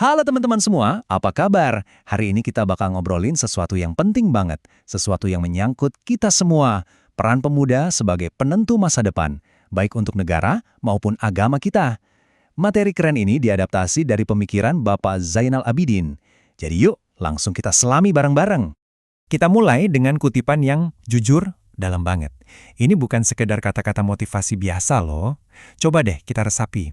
Halo teman-teman semua, apa kabar? Hari ini kita bakal ngobrolin sesuatu yang penting banget, sesuatu yang menyangkut kita semua, peran pemuda sebagai penentu masa depan, baik untuk negara maupun agama kita. Materi keren ini diadaptasi dari pemikiran Bapak Zainal Abidin. Jadi yuk, langsung kita selami bareng-bareng. Kita mulai dengan kutipan yang jujur, dalam banget. Ini bukan sekedar kata-kata motivasi biasa loh. Coba deh kita resapi.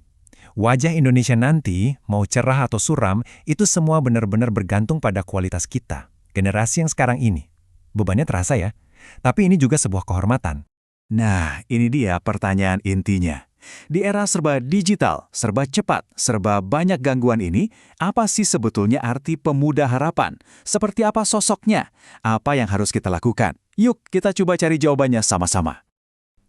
Wajah Indonesia nanti, mau cerah atau suram, itu semua benar-benar bergantung pada kualitas kita, generasi yang sekarang ini. Bebannya terasa ya, tapi ini juga sebuah kehormatan. Nah, ini dia pertanyaan intinya. Di era serba digital, serba cepat, serba banyak gangguan ini, apa sih sebetulnya arti pemuda harapan? Seperti apa sosoknya? Apa yang harus kita lakukan? Yuk, kita coba cari jawabannya sama-sama.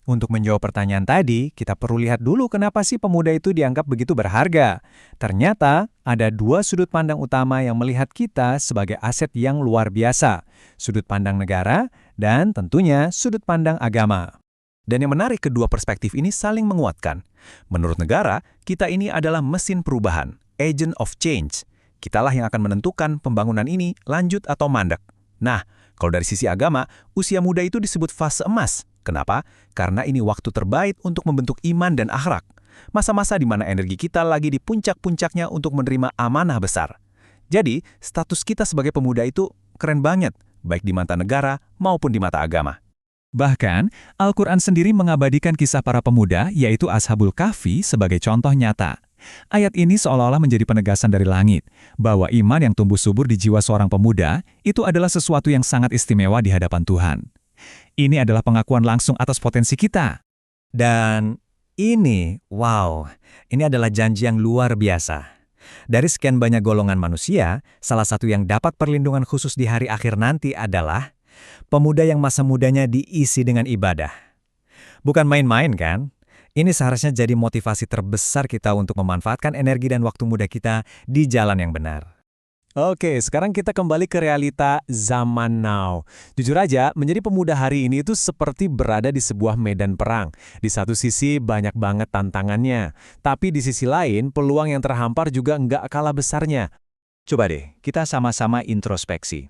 Untuk menjawab pertanyaan tadi, kita perlu lihat dulu kenapa sih pemuda itu dianggap begitu berharga. Ternyata, ada dua sudut pandang utama yang melihat kita sebagai aset yang luar biasa. Sudut pandang negara, dan tentunya sudut pandang agama. Dan yang menarik, kedua perspektif ini saling menguatkan. Menurut negara, kita ini adalah mesin perubahan, agent of change. Kitalah yang akan menentukan pembangunan ini lanjut atau mandek. Nah, kalau dari sisi agama, usia muda itu disebut fase emas. Kenapa? Karena ini waktu terbaik untuk membentuk iman dan akhlak. Masa-masa di mana energi kita lagi di puncak-puncaknya untuk menerima amanah besar. Jadi, status kita sebagai pemuda itu keren banget, baik di mata negara maupun di mata agama. Bahkan, Al-Quran sendiri mengabadikan kisah para pemuda, yaitu Ashabul Kahfi, sebagai contoh nyata. Ayat ini seolah-olah menjadi penegasan dari langit, bahwa iman yang tumbuh subur di jiwa seorang pemuda itu adalah sesuatu yang sangat istimewa di hadapan Tuhan. Ini adalah pengakuan langsung atas potensi kita. Dan ini, wow, ini adalah janji yang luar biasa. Dari sekian banyak golongan manusia, salah satu yang dapat perlindungan khusus di hari akhir nanti adalah pemuda yang masa mudanya diisi dengan ibadah. Bukan main-main kan? Ini seharusnya jadi motivasi terbesar kita untuk memanfaatkan energi dan waktu muda kita di jalan yang benar. Oke, sekarang kita kembali ke realita zaman now. Jujur aja, menjadi pemuda hari ini itu seperti berada di sebuah medan perang. Di satu sisi banyak banget tantangannya, tapi di sisi lain peluang yang terhampar juga nggak kalah besarnya. Coba deh, kita sama-sama introspeksi.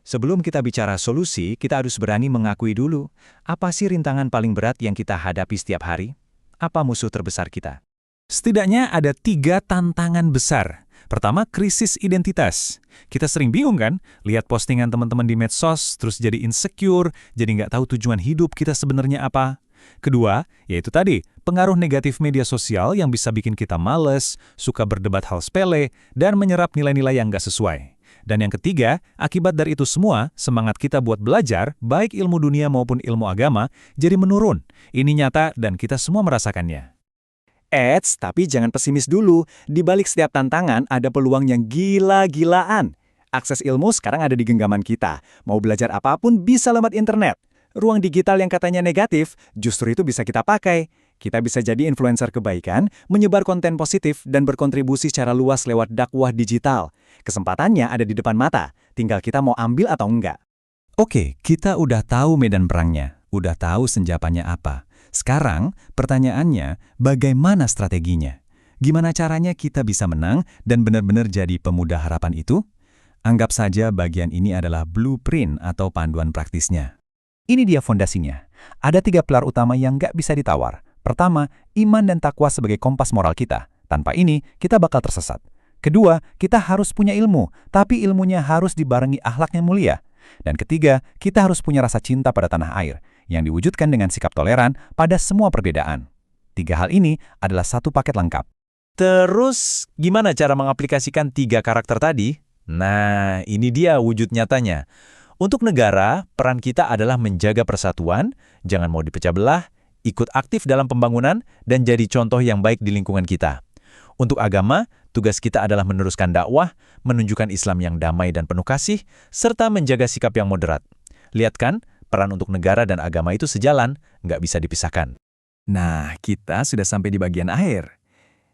Sebelum kita bicara solusi, kita harus berani mengakui dulu, apa sih rintangan paling berat yang kita hadapi setiap hari? Apa musuh terbesar kita? Setidaknya ada 3 tantangan besar. Pertama, krisis identitas. Kita sering bingung kan? Lihat postingan teman-teman di medsos, terus jadi insecure, jadi nggak tahu tujuan hidup kita sebenarnya apa. Kedua, yaitu tadi, pengaruh negatif media sosial yang bisa bikin kita males, suka berdebat hal sepele, dan menyerap nilai-nilai yang nggak sesuai. Dan yang ketiga, akibat dari itu semua, semangat kita buat belajar, baik ilmu dunia maupun ilmu agama, jadi menurun. Ini nyata dan kita semua merasakannya. Tapi jangan pesimis dulu. Di balik setiap tantangan ada peluang yang gila-gilaan. Akses ilmu sekarang ada di genggaman kita. Mau belajar apapun bisa lewat internet. Ruang digital yang katanya negatif, justru itu bisa kita pakai. Kita bisa jadi influencer kebaikan, menyebar konten positif, dan berkontribusi secara luas lewat dakwah digital. Kesempatannya ada di depan mata, tinggal kita mau ambil atau enggak. Oke, kita udah tahu medan perangnya, udah tahu senjatanya apa. Sekarang, pertanyaannya, bagaimana strateginya? Gimana caranya kita bisa menang dan benar-benar jadi pemuda harapan itu? Anggap saja bagian ini adalah blueprint atau panduan praktisnya. Ini dia fondasinya. Ada 3 pilar utama yang nggak bisa ditawar. Pertama, iman dan takwa sebagai kompas moral kita. Tanpa ini, kita bakal tersesat. Kedua, kita harus punya ilmu, tapi ilmunya harus dibarengi akhlak yang mulia. Dan ketiga, kita harus punya rasa cinta pada tanah air, yang diwujudkan dengan sikap toleran pada semua perbedaan. 3 hal ini adalah satu paket lengkap. Terus, gimana cara mengaplikasikan 3 karakter tadi? Nah, ini dia wujud nyatanya. Untuk negara, peran kita adalah menjaga persatuan, jangan mau dipecah belah, ikut aktif dalam pembangunan, dan jadi contoh yang baik di lingkungan kita. Untuk agama, tugas kita adalah meneruskan dakwah, menunjukkan Islam yang damai dan penuh kasih, serta menjaga sikap yang moderat. Lihat kan, peran untuk negara dan agama itu sejalan, nggak bisa dipisahkan. Nah, kita sudah sampai di bagian akhir.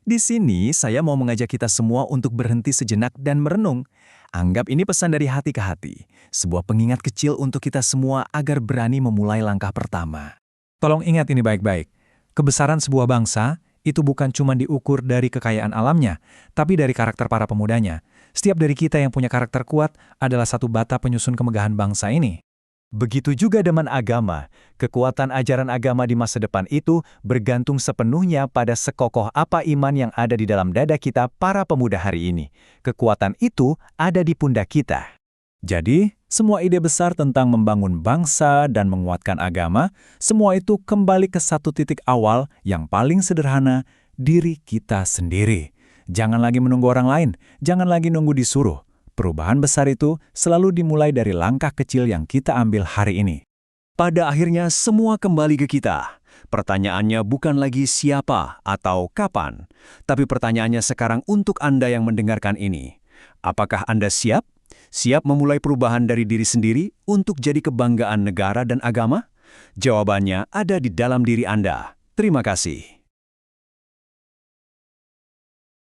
Di sini, saya mau mengajak kita semua untuk berhenti sejenak dan merenung. Anggap ini pesan dari hati ke hati, sebuah pengingat kecil untuk kita semua agar berani memulai langkah pertama. Tolong ingat ini baik-baik. Kebesaran sebuah bangsa itu bukan cuma diukur dari kekayaan alamnya, tapi dari karakter para pemudanya. Setiap dari kita yang punya karakter kuat adalah satu bata penyusun kemegahan bangsa ini. Begitu juga dengan agama. Kekuatan ajaran agama di masa depan itu bergantung sepenuhnya pada sekokoh apa iman yang ada di dalam dada kita para pemuda hari ini. Kekuatan itu ada di pundak kita. Jadi, semua ide besar tentang membangun bangsa dan menguatkan agama, semua itu kembali ke satu titik awal yang paling sederhana, diri kita sendiri. Jangan lagi menunggu orang lain, jangan lagi nunggu disuruh. Perubahan besar itu selalu dimulai dari langkah kecil yang kita ambil hari ini. Pada akhirnya semua kembali ke kita. Pertanyaannya bukan lagi siapa atau kapan, tapi pertanyaannya sekarang untuk Anda yang mendengarkan ini. Apakah Anda siap? Siap memulai perubahan dari diri sendiri untuk jadi kebanggaan negara dan agama? Jawabannya ada di dalam diri Anda. Terima kasih.